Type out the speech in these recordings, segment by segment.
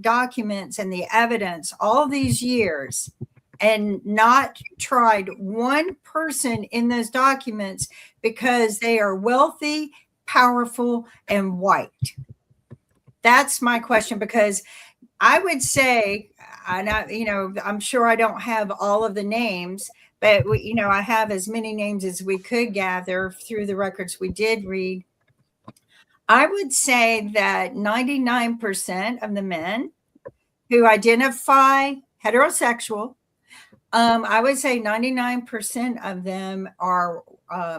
documents and the evidence all these years and not tried one person in those documents because they are wealthy, powerful, and white? That's my question, because I would say, I'm sure I don't have all of the names, but I have as many names as we could gather through the records we did read. I would say that 99% of the men who identify heterosexual, I would say 99% of them are,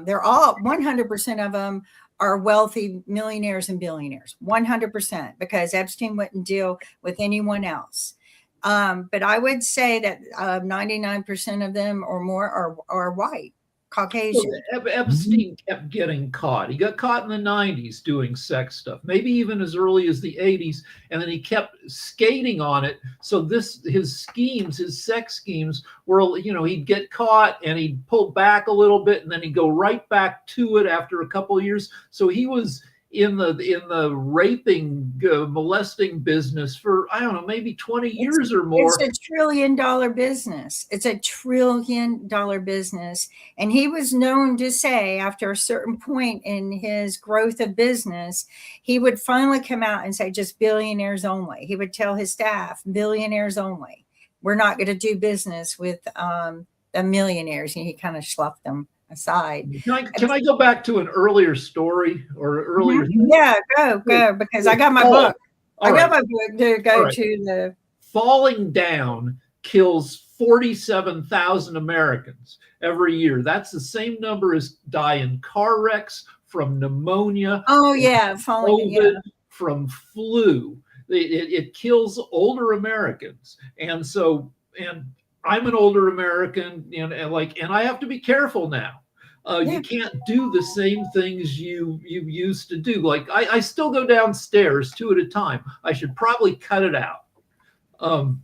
they're all 100% of them are wealthy millionaires and billionaires, 100%, because Epstein wouldn't deal with anyone else. But I would say that 99% of them or more are white, Caucasian. So Epstein kept getting caught. He got caught in the 90s doing sex stuff, maybe even as early as the 80s, and then he kept skating on it. So his schemes, his sex schemes were, he'd get caught and he'd pull back a little bit and then he'd go right back to it after a couple of years. So he was in the raping, molesting business for, I don't know, maybe 20 years or more. It's $1 trillion business. It's $1 trillion business. And he was known to say, after a certain point in his growth of business, he would finally come out and say, just billionaires only. He would tell his staff, billionaires only. We're not going to do business with the millionaires. And he kind of sloughed them aside. Can I go back to an earlier story or earlier? Yeah, go, because I got my book. I got my book to go to the. Falling down kills 47,000 Americans every year. That's the same number as die in car wrecks, from pneumonia. Oh yeah, falling. COVID, from flu. It kills older Americans, and I'm an older American, and I have to be careful now. You can't do the same things you used to do. Like I still go downstairs 2 at a time. I should probably cut it out. But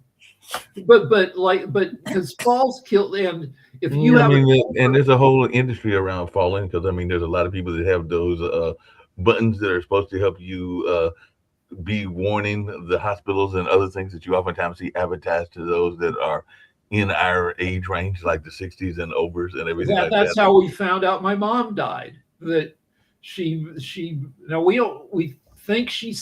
because falls kill, and if you have, and there's a whole industry around falling, because there's a lot of people that have those buttons that are supposed to help you be warning the hospitals and other things that you oftentimes see advertised to those that are in our age range, like the 60s and overs and everything. That's how we found out my mom died. That she we think she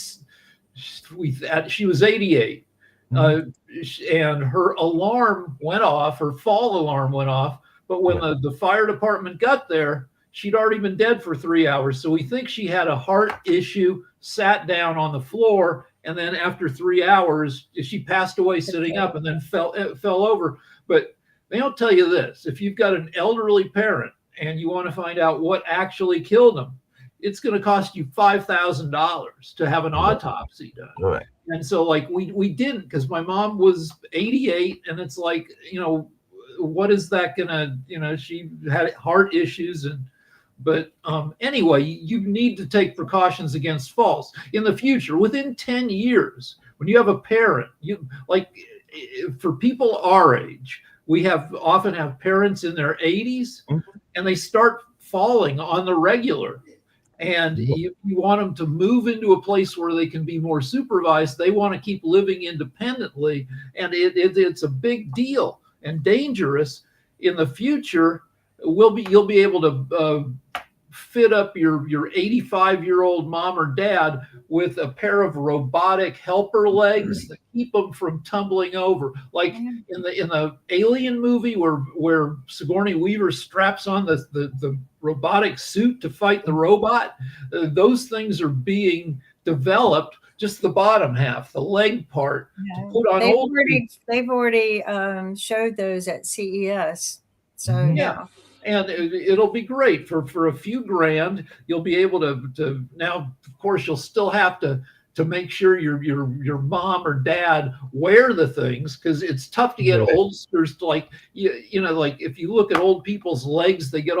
was 88, and her alarm went off, her fall alarm went off. But when the fire department got there, she'd already been dead for 3 hours. So we think she had a heart issue, sat down on the floor, and then after 3 hours, she passed away sitting up and then fell over. But they don't tell you this. If you've got an elderly parent and you want to find out what actually killed them, it's going to cost you $5,000 to have an autopsy done. Right. And so we didn't, because my mom was 88, and it's what is that going to, she had heart issues But anyway, you need to take precautions against falls in the future. Within 10 years, when you have a parent, for people our age, we often have parents in their 80s, and they start falling on the regular. And you want them to move into a place where they can be more supervised. They want to keep living independently, and it's a big deal and dangerous. In the future, you'll be able to fit up your 85-year-old mom or dad with a pair of robotic helper legs that keep them from tumbling over, like in the Alien movie where Sigourney Weaver straps on the robotic suit to fight the robot. Those things are being developed, just the bottom half, the leg part, to put on old people. They've already showed those at CES. So yeah. And it'll be great for a few grand. You'll be able to now. Of course, you'll still have to make sure your mom or dad wear the things, because it's tough to get oldsters to if you look at old people's legs, they get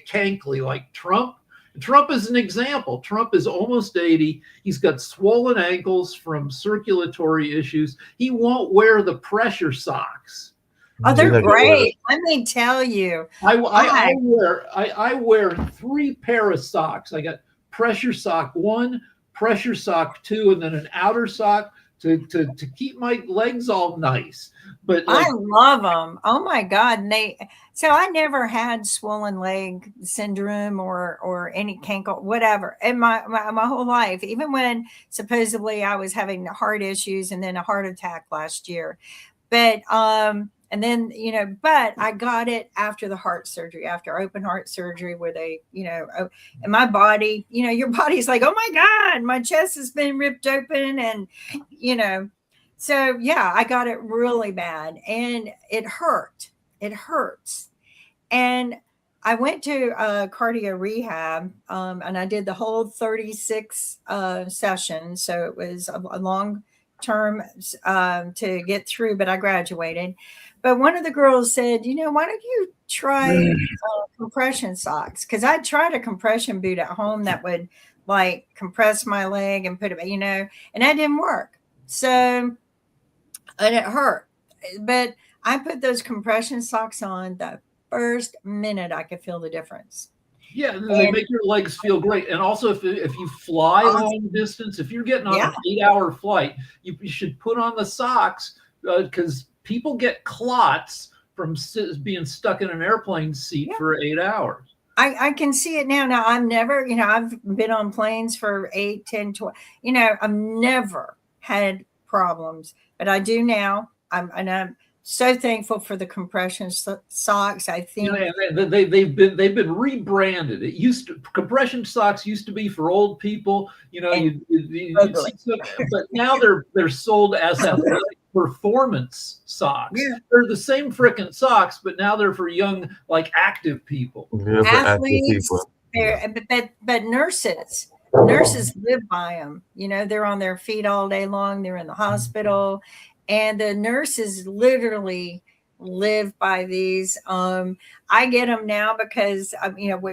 cankly, like Trump. Trump is an example. Trump is almost 80. He's got swollen ankles from circulatory issues. He won't wear the pressure socks. Oh, they're great. Let me tell you. I wear 3 pair of socks. I got pressure sock 1, pressure sock 2, and then an outer sock. to keep my legs all nice. But I love them. Oh my God. And so I never had swollen leg syndrome or any cankle, whatever in my whole life, even when supposedly I was having heart issues and then a heart attack last year. But, and then, but I got it after the heart surgery, after open heart surgery, where they, and my body, your body's like, oh my God, my chest has been ripped open. And, so yeah, I got it really bad and it hurt. It hurts. And I went to cardio rehab and I did the whole 36 sessions. So it was a long term to get through, but I graduated. But one of the girls said, why don't you try compression socks? Because I tried a compression boot at home that would like compress my leg and put it, and that didn't work. So, and it hurt. But I put those compression socks on the first minute I could feel the difference. Yeah, they make your legs feel great. And also, if you fly long distance, if you're getting on an 8-hour flight, you should put on the socks because people get clots from being stuck in an airplane seat for 8 hours. I can see it now. Now, I've never, I've been on planes for 8, 10, 12, I've never had problems, but I do now. I'm so thankful for the compression socks. I think they've been rebranded. Compression socks used to be for old people, but now they're sold as athletic performance socks. Yeah. They're the same frickin' socks, but now they're for young, like active people. Yeah, athletes, but nurses live by them. They're on their feet all day long. They're in the hospital. And the nurses literally live by these. I get them now because,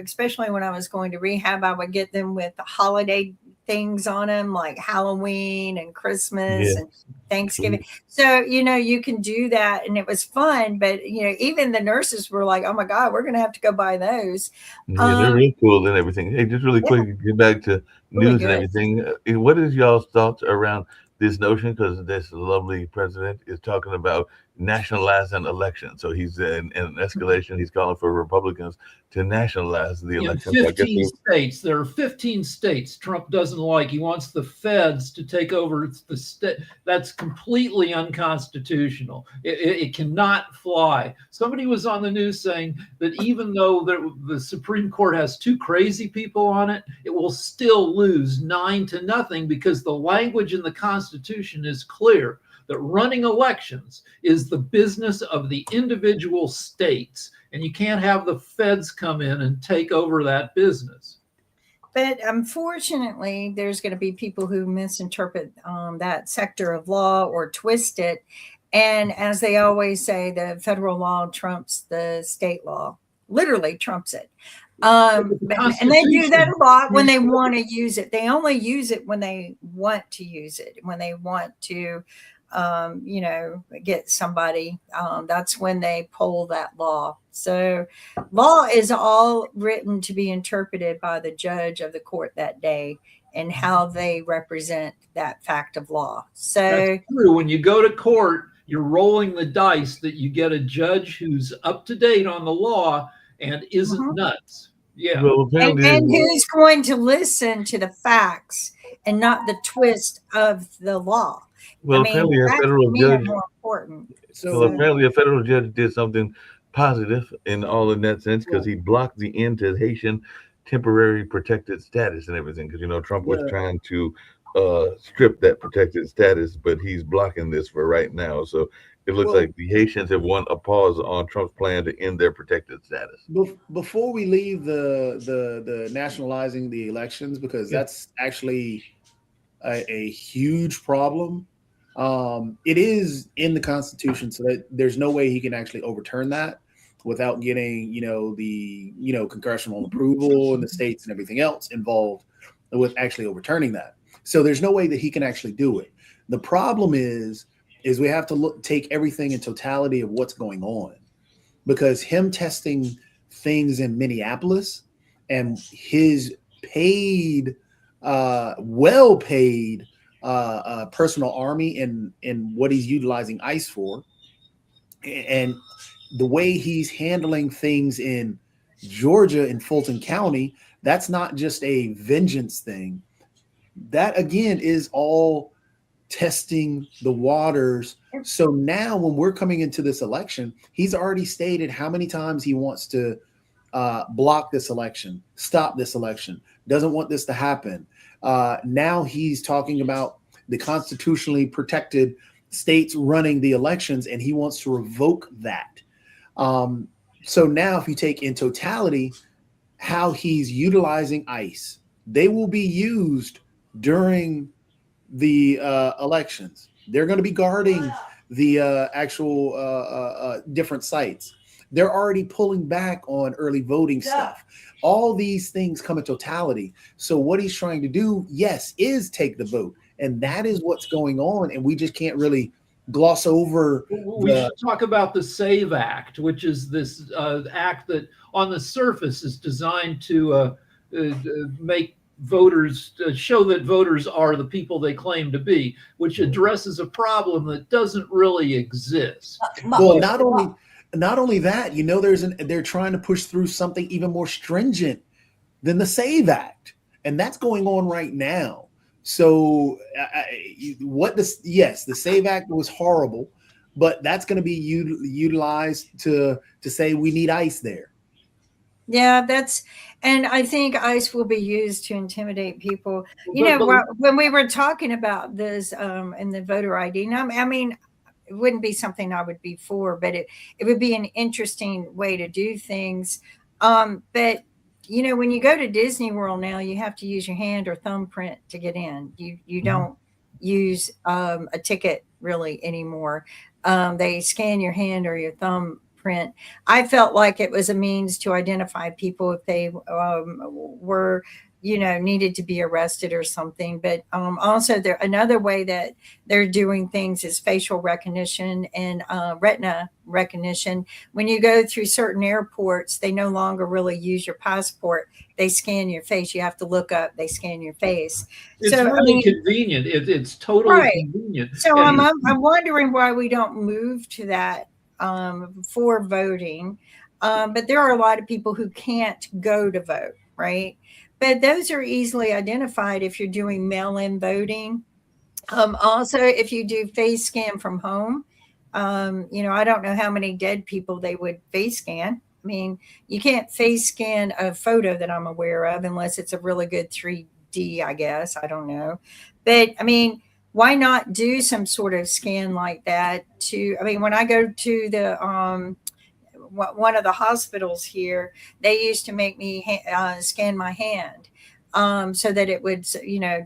especially when I was going to rehab, I would get them with the holiday things on them, like Halloween and Christmas and Thanksgiving. So, you can do that. And it was fun. But, even the nurses were like, oh, my God, we're going to have to go buy those. Yeah, they're really cool and everything. Hey, just really quick, get back to news and everything. What is y'all's thoughts around this notion, because this lovely president is talking about nationalizing elections? So he's in an escalation. He's calling for Republicans to nationalize the election. 15 states. There are 15 states Trump doesn't like. He wants the feds to take over the state. That's completely unconstitutional. It cannot fly. Somebody was on the news saying that even though the Supreme Court has 2 crazy people on it, it will still lose 9-0 because the language in the Constitution is clear that running elections is the business of the individual states, and you can't have the feds come in and take over that business. But unfortunately, there's going to be people who misinterpret that sector of law or twist it. And as they always say, the federal law trumps the state law, literally trumps it. And they do that a lot when they want to use it. They only use it when they want to use it, when they want to get somebody, that's when they pull that law. So law is all written to be interpreted by the judge of the court that day and how they represent that fact of law. So that's true. When you go to court, you're rolling the dice that you get a judge who's up to date on the law and isn't nuts. Yeah. Well, and who's going to listen to the facts and not the twist of the law. Well, apparently a federal judge. More important. So apparently a federal judge did something positive in that sense, because he blocked the end to Haitian temporary protected status and everything. Because Trump was trying to strip that protected status, but he's blocking this for right now. So it looks like the Haitians have won a pause on Trump's plan to end their protected status. Before we leave the nationalizing the elections, because that's actually a huge problem. It is in the Constitution, so that there's no way he can actually overturn that without getting, the congressional approval and the states and everything else involved with actually overturning that. So there's no way that he can actually do it. The problem is we have to take everything in totality of what's going on, because him testing things in Minneapolis and his paid, well-paid personal army and what he's utilizing ICE for, and the way he's handling things in Georgia in Fulton County, that's not just a vengeance thing. That again is all testing the waters. So now when we're coming into this election, he's already stated how many times he wants to block this election, stop this election, doesn't want this to happen. Now he's talking about the constitutionally protected states running the elections, and he wants to revoke that. So now if you take in totality how he's utilizing ICE, they will be used during the elections. They're going to be guarding the actual different sites. They're already pulling back on early voting stuff. All these things come in totality. So what he's trying to do, yes, is take the vote. And that is what's going on. And we just can't really gloss over. We should talk about the SAVE Act, which is this act that on the surface is designed to make voters show that voters are the people they claim to be, which addresses a problem that doesn't really exist. Well, not only that, you know, they're trying to push through something even more stringent than the SAVE Act, and that's going on right now. So the SAVE Act was horrible, but that's going to be utilized to say we need ICE there. Yeah, and I think ICE will be used to intimidate people. When we were talking about this and the voter ID, I mean, it wouldn't be something I would be for, but it would be an interesting way to do things. But when you go to Disney World now, you have to use your hand or thumbprint to get in. You don't use a ticket really anymore. They scan your hand or your thumbprint. I felt like it was a means to identify people if they were, needed to be arrested or something. But also another way that they're doing things is facial recognition and retina recognition. When you go through certain airports, they no longer really use your passport. They scan your face. You have to look up. They scan your face. It's really convenient. It's totally convenient. So I'm wondering why we don't move to that for voting. But there are a lot of people who can't go to vote, right? But those are easily identified if you're doing mail-in voting. Also, if you do face scan from home, I don't know how many dead people they would face scan. I mean, you can't face scan a photo that I'm aware of unless it's a really good 3D, I guess. I don't know. But, I mean, why not do some sort of scan like that when I go to the one of the hospitals here, they used to make me scan my hand so that it would,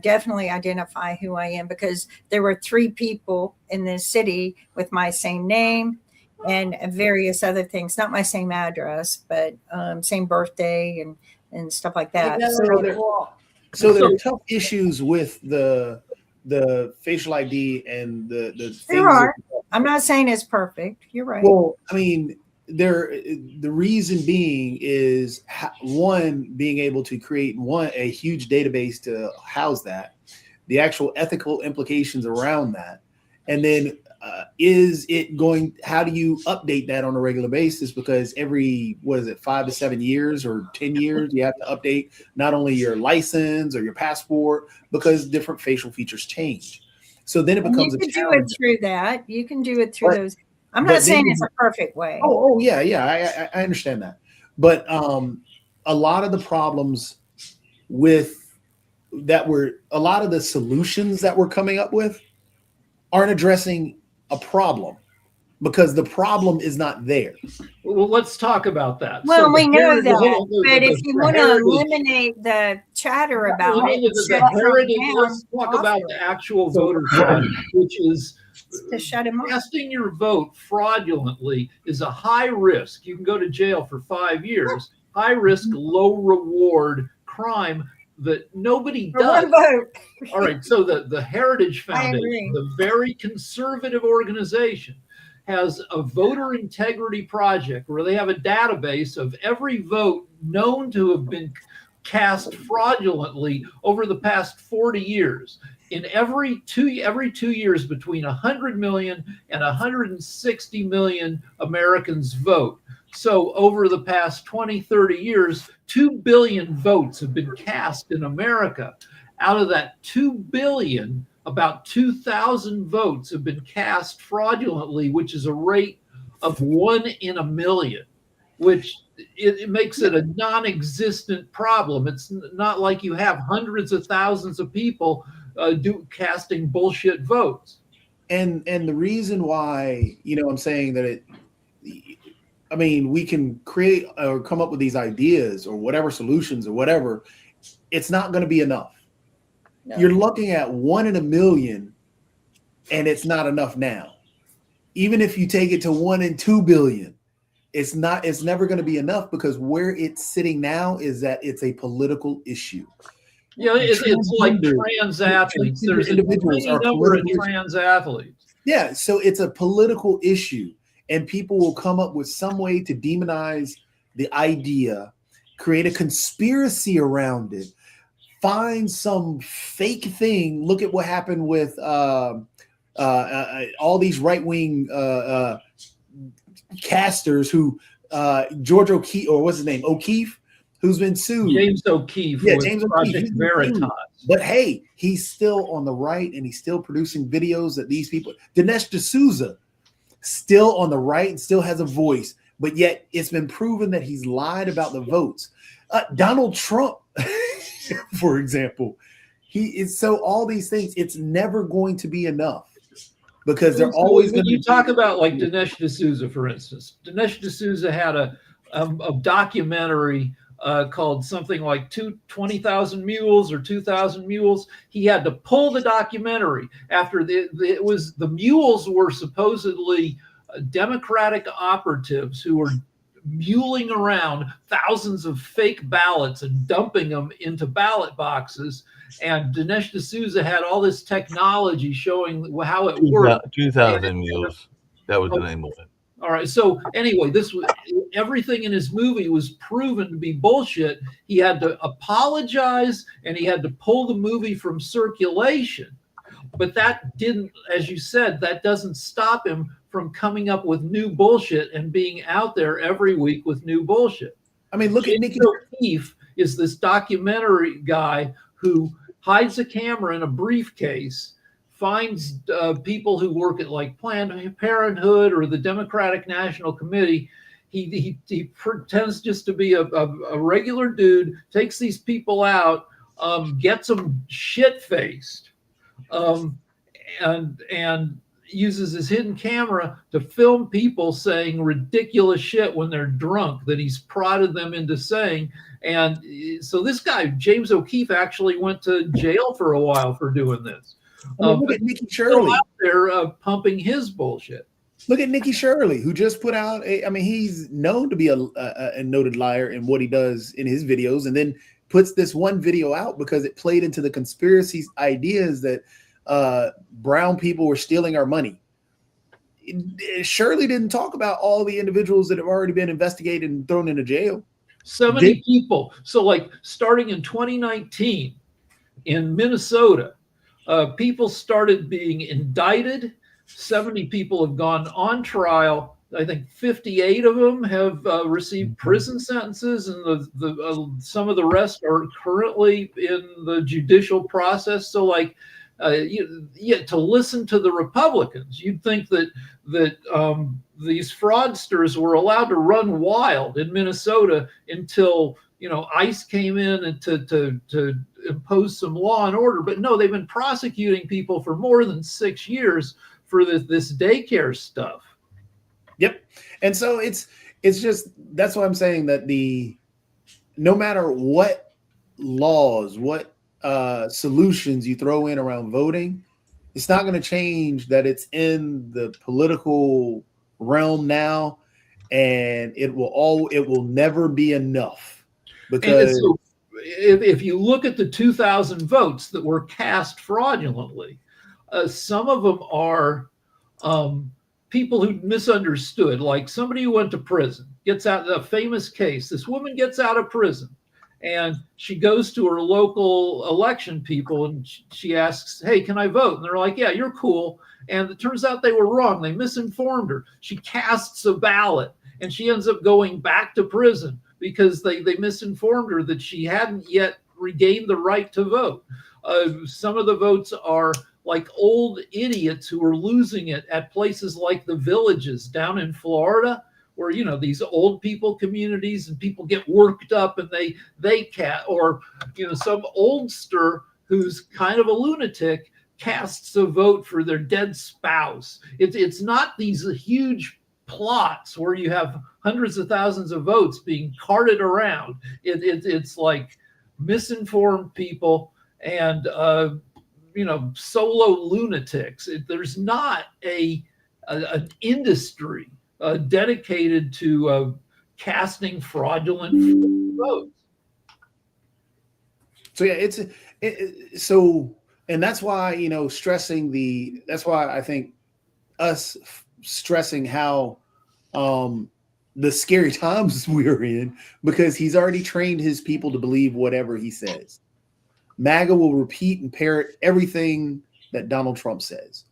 definitely identify who I am, because there were 3 people in this city with my same name and various other things, not my same address, but same birthday and stuff like that. So there are tough issues with the facial ID and the there are. I'm not saying it's perfect. You're right. Well, I mean, the reason being is one, being able to create a huge database to house that, the actual ethical implications around that, and then how do you update that on a regular basis? Because every 5 to 7 years or 10 years, you have to update not only your license or your passport, because different facial features change. So then it becomes a challenge. You can do it through that. You can do it through those. I'm not saying it's a perfect way. Oh yeah. I understand that. But a lot of the problems a lot of the solutions that we're coming up with aren't addressing a problem, because the problem is not there. Well, let's talk about that. Well, we know that, but if you want to eliminate the chatter about it, let's talk about the actual voter fraud, which is to shut him up. Casting your vote fraudulently is a high risk. You can go to jail for 5 years. High risk, low reward crime that nobody does. One vote. All right. So the Heritage Foundation, the very conservative organization, has a voter integrity project where they have a database of every vote known to have been cast fraudulently over the past 40 years. in every 2 years between 100 million and 160 million Americans vote. So over the past 20, 30 years, 2 billion votes have been cast in America. Out of that 2 billion, about 2,000 votes have been cast fraudulently, which is a rate of 1 in a million, which it makes it a non-existent problem. It's not like you have hundreds of thousands of people casting bullshit votes. And the reason why, I'm saying that we can create or come up with these ideas or whatever solutions or whatever, it's not going to be enough. No. You're looking at 1 in a million, and it's not enough now. Even if you take it to 1 in 2 billion, it's never going to be enough, because where it's sitting now is that it's a political issue. Yeah, it's like trans athletes. There's individuals a number of trans athletes. Yeah, so it's a political issue, and people will come up with some way to demonize the idea, create a conspiracy around it, find some fake thing. Look at what happened with all these right-wing casters who George O'Keefe, or what's his name, O'Keefe, who's been sued. James O'Keefe. Yeah, James O'Keefe. Veritas. But hey, he's still on the right, and he's still producing videos that these people. Dinesh D'Souza, still on the right and still has a voice, but yet it's been proven that he's lied about the votes. Donald Trump, for example, he is. So all these things, it's never going to be enough, because they're always going to. You talk about like Dinesh D'Souza, for instance. Dinesh D'Souza had a documentary called something like 20,000 Mules or 2,000 Mules. He had to pull the documentary after the mules were supposedly Democratic operatives who were muling around thousands of fake ballots and dumping them into ballot boxes. And Dinesh D'Souza had all this technology showing how it worked. 2,000 Mules. That was the name of it. All right. So anyway, everything in his movie was proven to be bullshit. He had to apologize, and he had to pull the movie from circulation. But that didn't, as you said, that doesn't stop him from coming up with new bullshit and being out there every week with new bullshit. I mean, look at Nikki O'Keefe is this documentary guy who hides a camera in a briefcase, finds people who work at like Planned Parenthood or the Democratic National Committee. He pretends just to be a regular dude, takes these people out, gets them shit-faced, and uses his hidden camera to film people saying ridiculous shit when they're drunk that he's prodded them into saying. And so this guy, James O'Keefe, actually went to jail for a while for doing this. Look at Nikki Shirley out there pumping his bullshit. Look at Nikki Shirley, who just put out he's known to be a noted liar in what he does in his videos, and then puts this one video out because it played into the conspiracy ideas that brown people were stealing our money. Shirley didn't talk about all the individuals that have already been investigated and thrown into jail. So many people. So like starting in 2019 in Minnesota, people started being indicted. 70 people have gone on trial. I think 58 of them have received prison sentences, and some of the rest are currently in the judicial process. So like, to listen to the Republicans, you'd think that these fraudsters were allowed to run wild in Minnesota until ICE came in and to impose some law and order. But no, they've been prosecuting people for more than 6 years for this daycare stuff. Yep. And so it's just, that's why I'm saying that no matter what laws, what solutions you throw in around voting, it's not going to change that it's in the political realm now, and it will never be enough. Because so if you look at the 2,000 votes that were cast fraudulently, some of them are people who misunderstood, like somebody who went to prison, gets out, a famous case. This woman gets out of prison, And she goes to her local election people and she asks, "Hey, can I vote?" And they're like, "Yeah, you're cool." And it turns out they were wrong. They misinformed her. She casts a ballot and she ends up going back to prison because they misinformed her that she hadn't yet regained the right to vote. Some of the votes are like old idiots who are losing it at places like the Villages down in Florida, where, you know, these old people communities and people get worked up and they can't, or, you know, some oldster who's kind of a lunatic casts a vote for their dead spouse. It's not these huge plots where you have hundreds of thousands of votes being carted around. It's like misinformed people and you know, solo lunatics. There's not an industry dedicated to casting fraudulent votes. So yeah, so, and that's why, you know, that's why I think us stressing how the scary times we're in, because he's already trained his people to believe whatever he says. MAGA will repeat and parrot everything that Donald Trump says.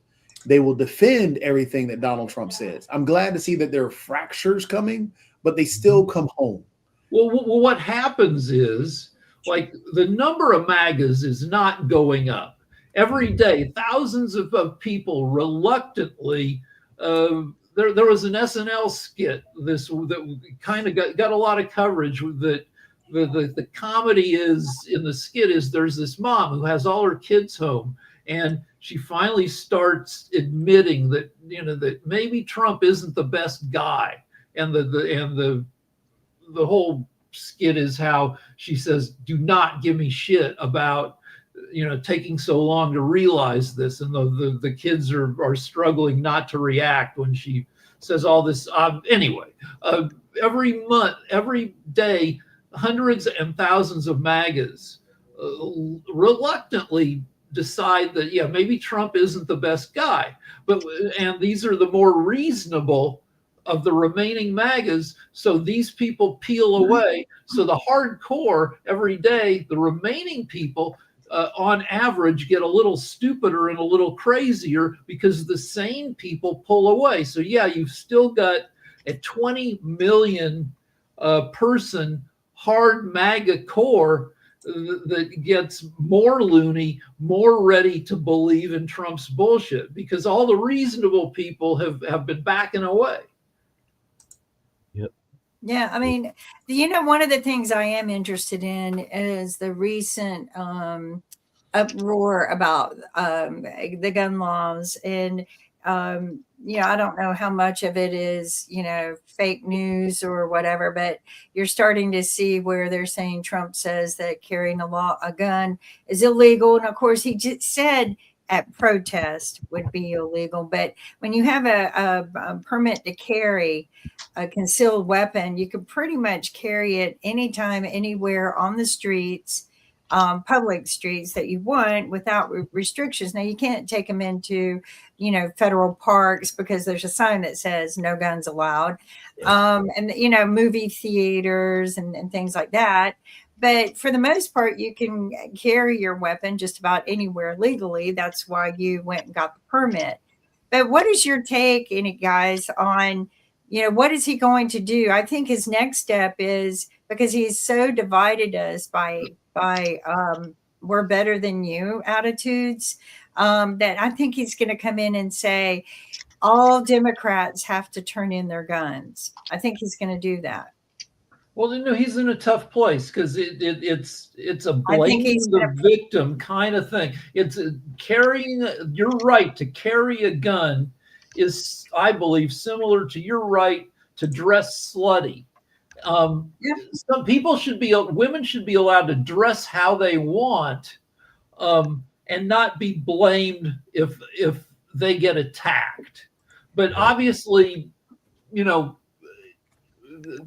They will defend everything that Donald Trump says. I'm glad to see that there are fractures coming, but they still come home. Well, what happens is, like, the number of MAGAs is not going up. Every day, thousands of people reluctantly, there was an SNL skit that kind of got a lot of coverage. That the comedy is, in the skit, is there's this mom who has all her kids home, and she finally starts admitting that, you know, that maybe Trump isn't the best guy, and the whole skit is how she says, "Do not give me shit about, you know, taking so long to realize this," and the kids are struggling not to react when she says all this. Anyway, every month, every day, hundreds and thousands of MAGAs reluctantly decide that, yeah, maybe Trump isn't the best guy, and these are the more reasonable of the remaining MAGAs. So these people peel away. So the hardcore, every day, the remaining people, on average, get a little stupider and a little crazier because the sane people pull away. So yeah, you've still got a 20 million person hard MAGA core that gets more loony, more ready to believe in Trump's bullshit, because all the reasonable people have been backing away. Yeah, I mean, you know, one of the things I am interested in is the recent uproar about the gun laws. And, you know, I don't know how much of it is, you know, fake news or whatever, but you're starting to see where they're saying Trump says that carrying a gun is illegal. And of course, he just said at protest would be illegal. But when you have a permit to carry a concealed weapon, you can pretty much carry it anytime, anywhere on the streets, public streets that you want without restrictions. Now, you can't take them into, you know, federal parks because there's a sign that says no guns allowed. And, you know, movie theaters and things like that. But for the most part, you can carry your weapon just about anywhere legally. That's why you went and got the permit. But what is your take, guys, on, you know, what is he going to do? I think his next step is, because he's so divided us by we're better than you attitudes, that I think he's going to come in and say all Democrats have to turn in their guns. I think he's going to do that. Well, you know, he's in a tough place because it's a blaming the victim kind of thing. It's carrying. Your right to carry a gun is, I believe, similar to your right to dress slutty. Some people women should be allowed to dress how they want, and not be blamed if they get attacked. But obviously, you know,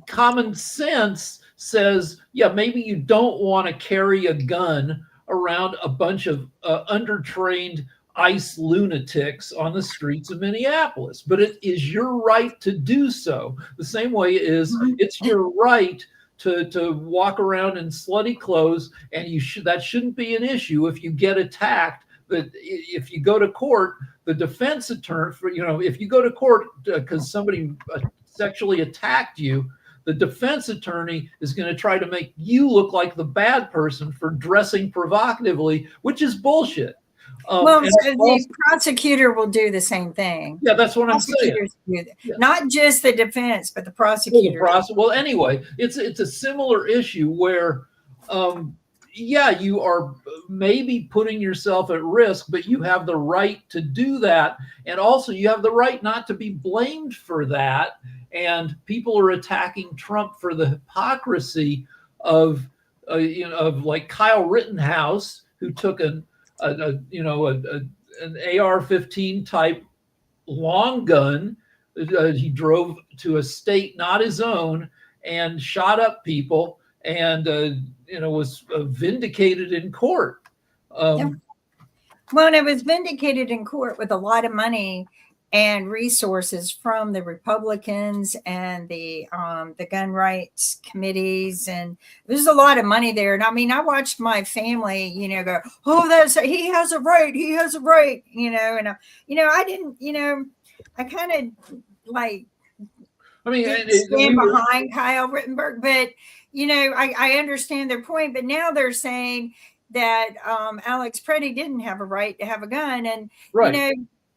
common sense says, yeah, maybe you don't want to carry a gun around a bunch of undertrained ICE lunatics on the streets of Minneapolis, but it is your right to do so. The same way it's your right to walk around in slutty clothes, and that shouldn't be an issue if you get attacked. But if you go to court, the defense attorney, if you go to court because somebody sexually attacked you, the defense attorney is going to try to make you look like the bad person for dressing provocatively, which is bullshit. Well, the prosecutor will do the same thing. Yeah, that's what I'm saying. Yeah. Not just the defense, but the prosecutor. Well, anyway, it's a similar issue where, you are maybe putting yourself at risk, but you have the right to do that, and also you have the right not to be blamed for that. And people are attacking Trump for the hypocrisy of like Kyle Rittenhouse, who took an AR-15 type long gun. He drove to a state not his own and shot up people, and was vindicated in court. Well, and it was vindicated in court with a lot of money and resources from the Republicans and the gun rights committees, and there's a lot of money there. And I mean, I watched my family, go, "Oh, he has a right, and I didn't, I kind of like, stand behind Kyle Rittenberg, but I understand their point. But now they're saying that Alex Preddy didn't have a right to have a gun, and right.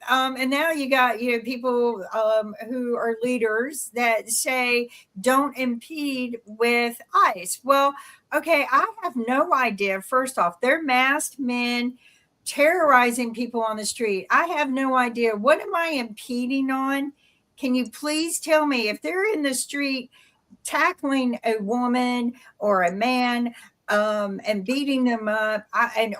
And now you got people who are leaders that say don't impede with ICE. Well, okay, I have no idea. First off, they're masked men terrorizing people on the street. I have no idea. What am I impeding on? Can you please tell me if they're in the street tackling a woman or a man and beating them up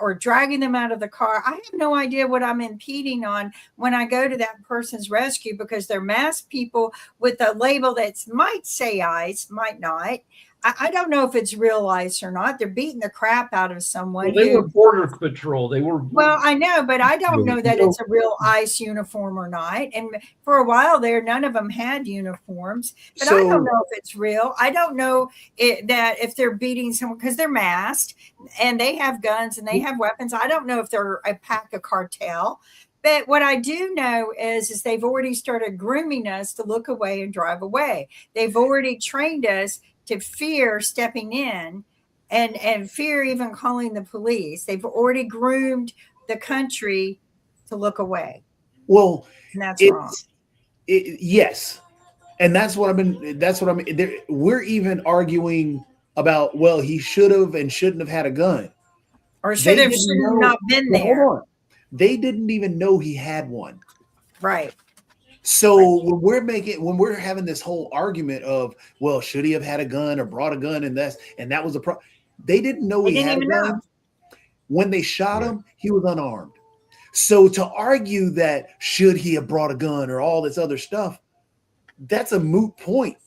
or dragging them out of the car? I have no idea what I'm impeding on when I go to that person's rescue, because they're masked people with a label that might say ICE, might not. I don't know if it's real ICE or not. They're beating the crap out of someone. Well, they were Border Patrol. They were. Well, I know, but I don't know that it's a real ICE uniform or not. And for a while there, none of them had uniforms. But I don't know if it's real. I don't know that if they're beating someone because they're masked and they have guns and they have weapons. I don't know if they're a pack of cartel. But what I do know is they've already started grooming us to look away and drive away. They've already trained us to fear stepping in and fear even calling the police. They've already groomed the country to look away. Well, and that's wrong. Yes. And that's what we're even arguing about, well, he should have and shouldn't have had a gun. Or should have not been there. Hold on. They didn't even know he had one. Right. So when we're having this whole argument of, well, should he have had a gun or brought a gun, and that was a problem. They didn't know he had a gun. When they shot him, he was unarmed. So to argue that should he have brought a gun or all this other stuff, that's a moot point.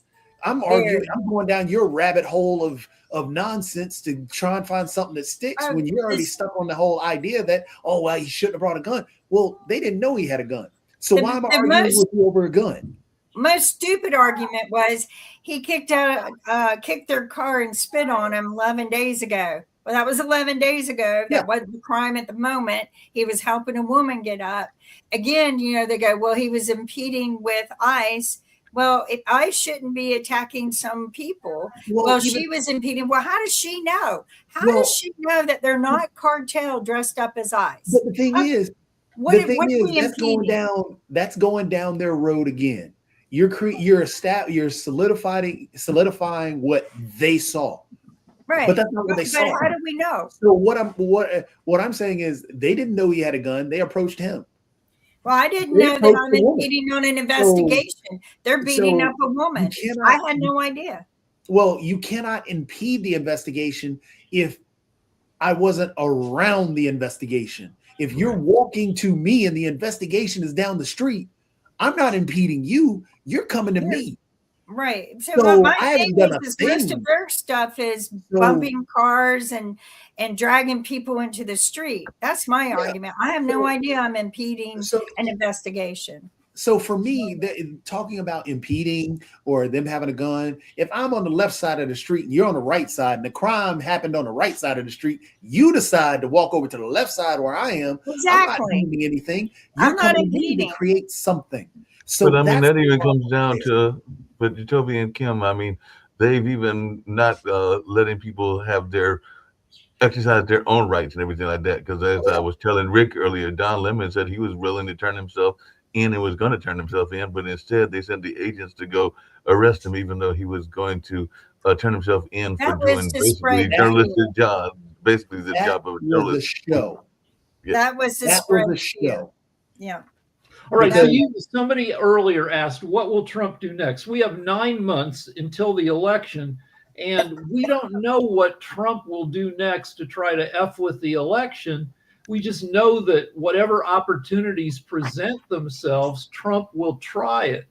I'm going down your rabbit hole of nonsense to try and find something that sticks when you're already stuck on the whole idea that, oh, well, he shouldn't have brought a gun. Well, they didn't know he had a gun. So why am I arguing with you over a gun? Most stupid argument was he kicked their car and spit on him 11 days ago. Well, that was 11 days ago. Yeah. That wasn't the crime at the moment. He was helping a woman get up. Again, they go, well, he was impeding with ICE. Well, if ICE shouldn't be attacking some people. Well, she was impeding. Well, how does she know? How does she know that they're not cartel dressed up as ICE? But the thing is, that's going down their road again. You're solidifying what they saw. Right. But that's not what they saw. How do we know? So what I'm saying is they didn't know he had a gun. They approached him. Well, I didn't know that I'm impeding on an investigation. They're beating up a woman. I had no idea. Well, you cannot impede the investigation if I wasn't around the investigation. If you're walking to me and the investigation is down the street, I'm not impeding you. You're coming to me. Right. So my thing is most of their stuff is bumping cars and dragging people into the street. That's my argument. I have no idea I'm impeding an investigation. So for me, talking about impeding or them having a gun, if I'm on the left side of the street and you're on the right side and the crime happened on the right side of the street, you decide to walk over to the left side where I am. I'm not Exactly. doing anything. I'm You're not coming in impeding. to create something. So But I mean, that's that even the comes down problem. to, but Jacoby and Kim, I mean, they've even not letting people have their exercise their own rights and everything like that. Because as I was telling Rick earlier, Don Lemon said he was willing to turn himself in and was going to turn himself in, but instead they sent the agents to go arrest him, even though he was going to turn himself in for That was doing to basically spread journalistic fear. job, basically the That job of a was a journalist. show. Yeah. That was to That spread was a fear. show. Yeah. All right. So Because- somebody earlier asked, what will Trump do next? We have 9 months until the election, and we don't know what Trump will do next to try to F with the election. We just know that whatever opportunities present themselves, Trump will try it.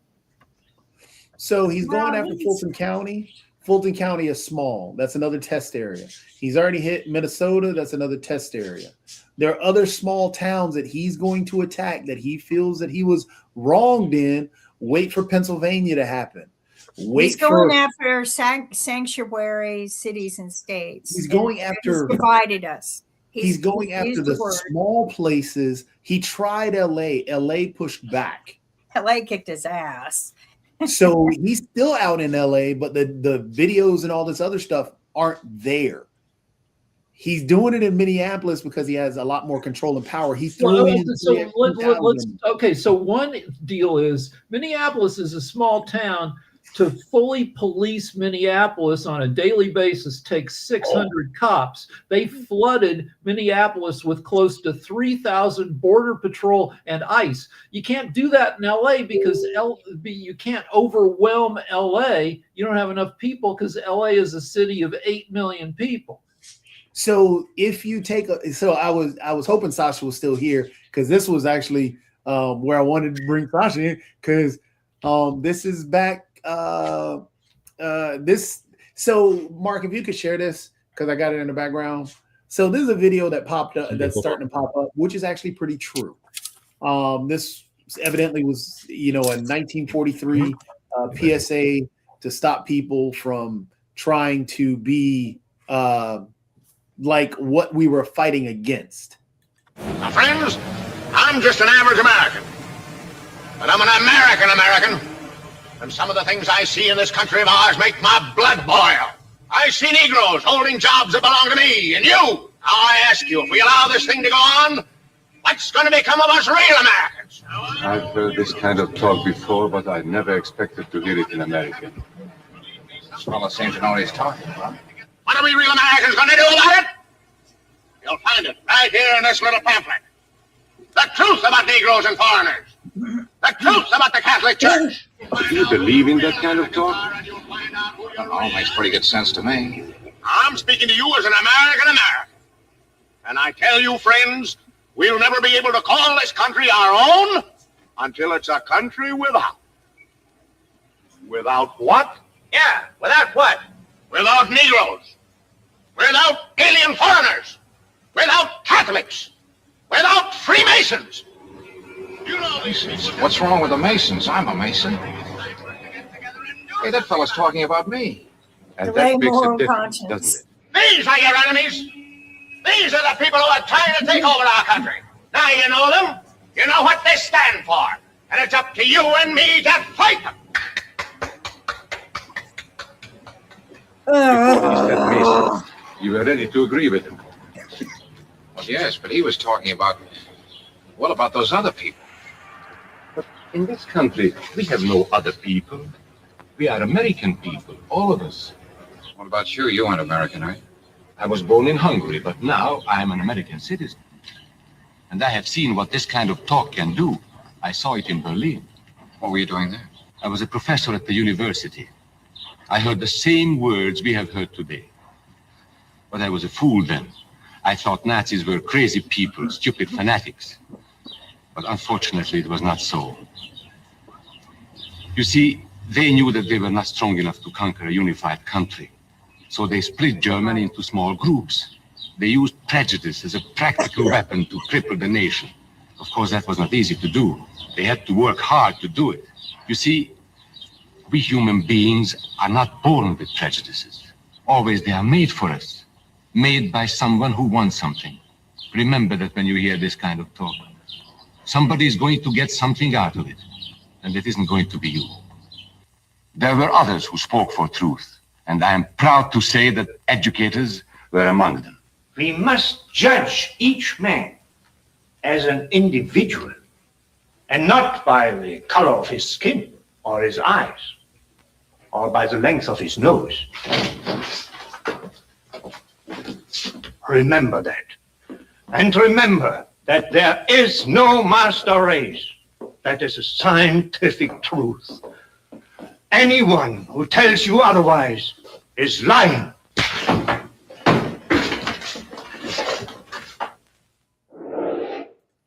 So he's going Well, after he's- Fulton County. Fulton County is small. That's another test area. He's already hit Minnesota. That's another test area. There are other small towns that he's going to attack that he feels that he was wronged in. Wait for Pennsylvania to happen. Wait He's going for after sanctuary cities and states. He's going And after- he's divided us. he's going after used the word. small places. He tried LA. LA pushed back. LA kicked his ass. So he's still out in LA, but the videos and all this other stuff aren't there. He's doing it in Minneapolis because he has a lot more control and power. He threw Well, in so 3,000. okay. So one deal is Minneapolis is a small town. To fully police Minneapolis on a daily basis takes 600 cops. They flooded Minneapolis with close to 3,000 border patrol and ICE. You can't do that in LA because you can't overwhelm LA. You don't have enough people because LA is a city of 8 million people. So if you take I was hoping Sasha was still here because this was actually where I wanted to bring Sasha in because this is back. So Mark, if you could share this because I got it in the background. So this is a video that popped up that's starting to pop up, which is actually pretty true. This evidently was, a 1943 PSA to stop people from trying to be like what we were fighting against. Now, friends, I'm just an average American, but I'm an American. And some of the things I see in this country of ours make my blood boil. I see Negroes holding jobs that belong to me and you. Now I ask you, if we allow this thing to go on, what's going to become of us real Americans? I've heard this kind of talk before, but I never expected to hear it in America. This fellow seems to know what he's talking about. What are we real Americans going to do about it? You'll find it right here in this little pamphlet. The truth about Negroes and foreigners. The truth about the Catholic Church. Do you believe in that kind of talk? I don't know, makes pretty good sense to me. I'm speaking to you as an American. And I tell you, friends, we'll never be able to call this country our own until it's a country without. Without what? Yeah, without what? Without Negroes. Without alien foreigners. Without Catholics. Without Freemasons. You know these people. What's wrong with the Masons? I'm a Mason. Hey, that fella's talking about me. And Delay that makes moral a difference, conscience. doesn't it? These are your enemies. These are the people who are trying to take over our country. Now you know them. You know what they stand for. And it's up to you and me to fight them. Before he said Mason, you were ready to agree with him. Well, yes, but he was talking about, well, about those other people. In this country, we have no other people. We are American people, all of us. What about you? You aren't American, are you? I was born in Hungary, but now I am an American citizen. And I have seen what this kind of talk can do. I saw it in Berlin. What were you doing there? I was a professor at the university. I heard the same words we have heard today. But I was a fool then. I thought Nazis were crazy people, stupid fanatics. But unfortunately, it was not so. You see, they knew that they were not strong enough to conquer a unified country. So they split Germany into small groups. They used prejudice as a practical weapon to cripple the nation. Of course, that was not easy to do. They had to work hard to do it. You see, we human beings are not born with prejudices. Always they are made for us, made by someone who wants something. Remember that when you hear this kind of talk. Somebody is going to get something out of it, and it isn't going to be you. There were others who spoke for truth, and I am proud to say that educators were among them. We must judge each man as an individual and not by the color of his skin or his eyes or by the length of his nose. Remember that. And remember that there is no master race. That is a scientific truth. Anyone who tells you otherwise is lying.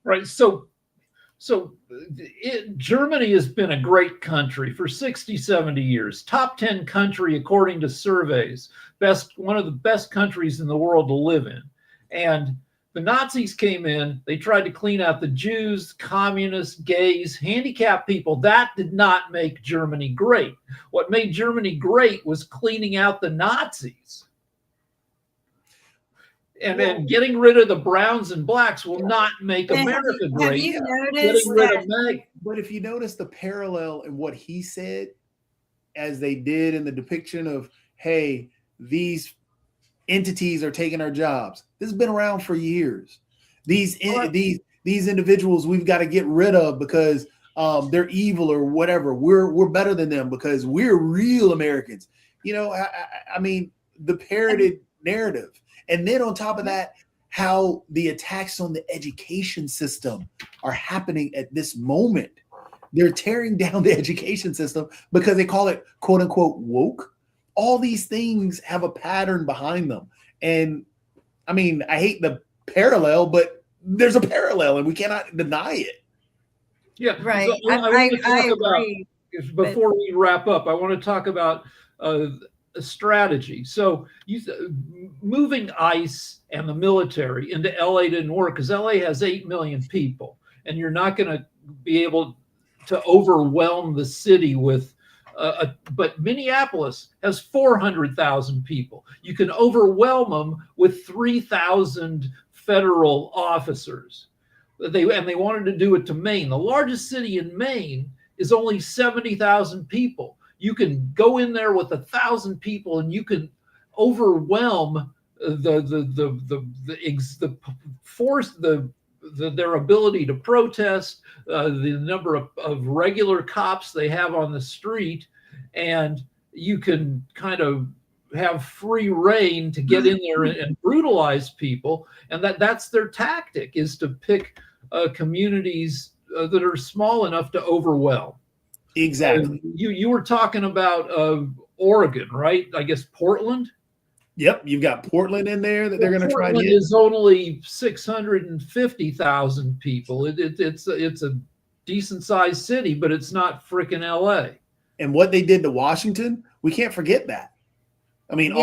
Right. So Germany has been a great country for 60, 70 years. Top 10 country, according to surveys. One of the best countries in the world to live in. And the Nazis came in. They tried to clean out the Jews, communists, gays, handicapped people. That did not make Germany great. What made Germany great was cleaning out the Nazis. And getting rid of the browns and blacks will not make America great. Have you noticed that? But if you notice the parallel in what he said, as they did in the depiction of, hey, these entities are taking our jobs. This has been around for years. These individuals we've got to get rid of because they're evil or whatever. We're better than them because we're real Americans. You know, I mean, the parroted narrative. And then on top of that, how the attacks on the education system are happening at this moment. They're tearing down the education system because they call it quote unquote woke. All these things have a pattern behind them. And I mean, I hate the parallel, but there's a parallel and we cannot deny it. Yeah. Right. So I agree. Before we wrap up, I want to talk about a strategy. So moving ICE and the military into LA didn't work because LA has 8 million people, and you're not going to be able to overwhelm the city with but Minneapolis has 400,000 people. You can overwhelm them with 3,000 federal officers. They wanted to do it to Maine. The largest city in Maine is only 70,000 people. You can go in there with 1,000 people and you can overwhelm their ability to protest, the number of regular cops they have on the street, and you can kind of have free reign to get in there and brutalize people. And that's their tactic, is to pick communities that are small enough to overwhelm. Exactly. You were talking about Oregon, right? I guess Portland. Yep, you've got Portland in there that they're going to try to Portland hit. is only 650,000 people. It's a decent sized city, but it's not freaking LA. And what they did to Washington, we can't forget that. I mean,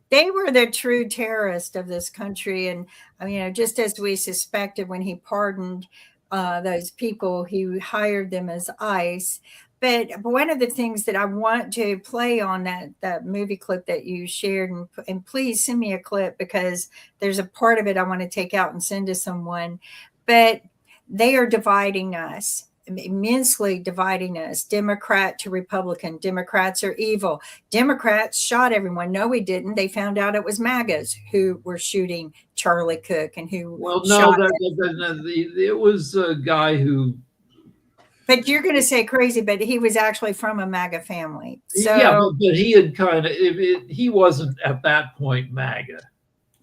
they were the true terrorist of this country. And I mean, just as we suspected when he pardoned those people, he hired them as ICE. But one of the things that I want to play on that movie clip that you shared, and please send me a clip because there's a part of it I want to take out and send to someone. But they are dividing us, immensely dividing us, Democrat to Republican. Democrats are evil. Democrats shot everyone. No, we didn't. They found out it was MAGAs who were shooting Charlie Cook and who. Well, no, it was a guy who. But you're going to say crazy, but he was actually from a MAGA family. So, yeah, but he had he wasn't at that point MAGA.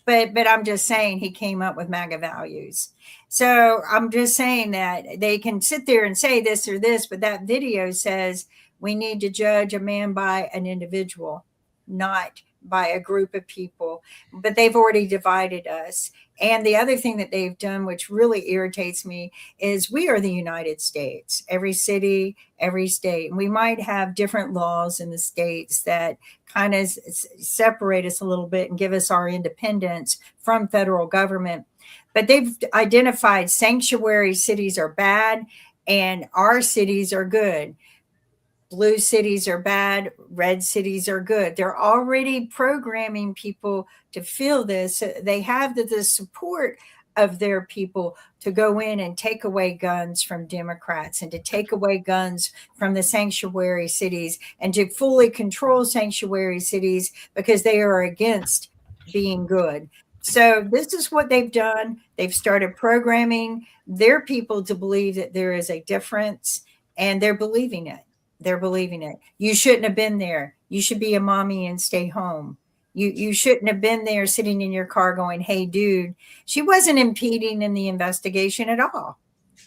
But I'm just saying he came up with MAGA values. So I'm just saying that they can sit there and say this or this, but that video says we need to judge a man by an individual, not by a group of people. But they've already divided us. And the other thing that they've done, which really irritates me, is we are the United States, every city, every state. And we might have different laws in the states that kind of separate us a little bit and give us our independence from federal government. but they've identified sanctuary cities are bad and our cities are good. Blue cities are bad, red cities are good. They're already programming people to feel this. They have the support of their people to go in and take away guns from Democrats and to take away guns from the sanctuary cities and to fully control sanctuary cities because they are against being good. So this is what they've done. They've started programming their people to believe that there is a difference, and they're believing it. They're believing it. You shouldn't have been there. You should be a mommy and stay home. You shouldn't have been there sitting in your car going, hey, dude. She wasn't impeding in the investigation at all.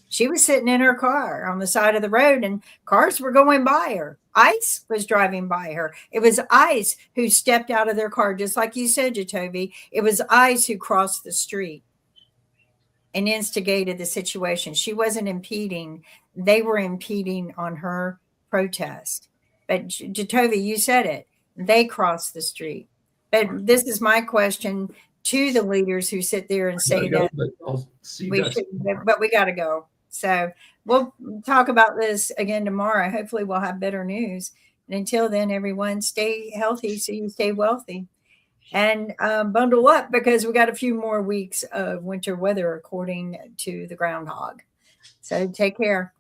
She was sitting in her car on the side of the road and cars were going by her. ICE was driving by her. It was ICE who stepped out of their car, just like you said, Jacoby. It was ICE who crossed the street and instigated the situation. She wasn't impeding. They were impeding on her protest. But Jacoby, you said it. They crossed the street. But this is my question to the leaders who sit there and say that but we got to go. So we'll talk about this again tomorrow. Hopefully we'll have better news. And until then, everyone stay healthy so you stay wealthy. And bundle up because we got a few more weeks of winter weather according to the groundhog. So take care.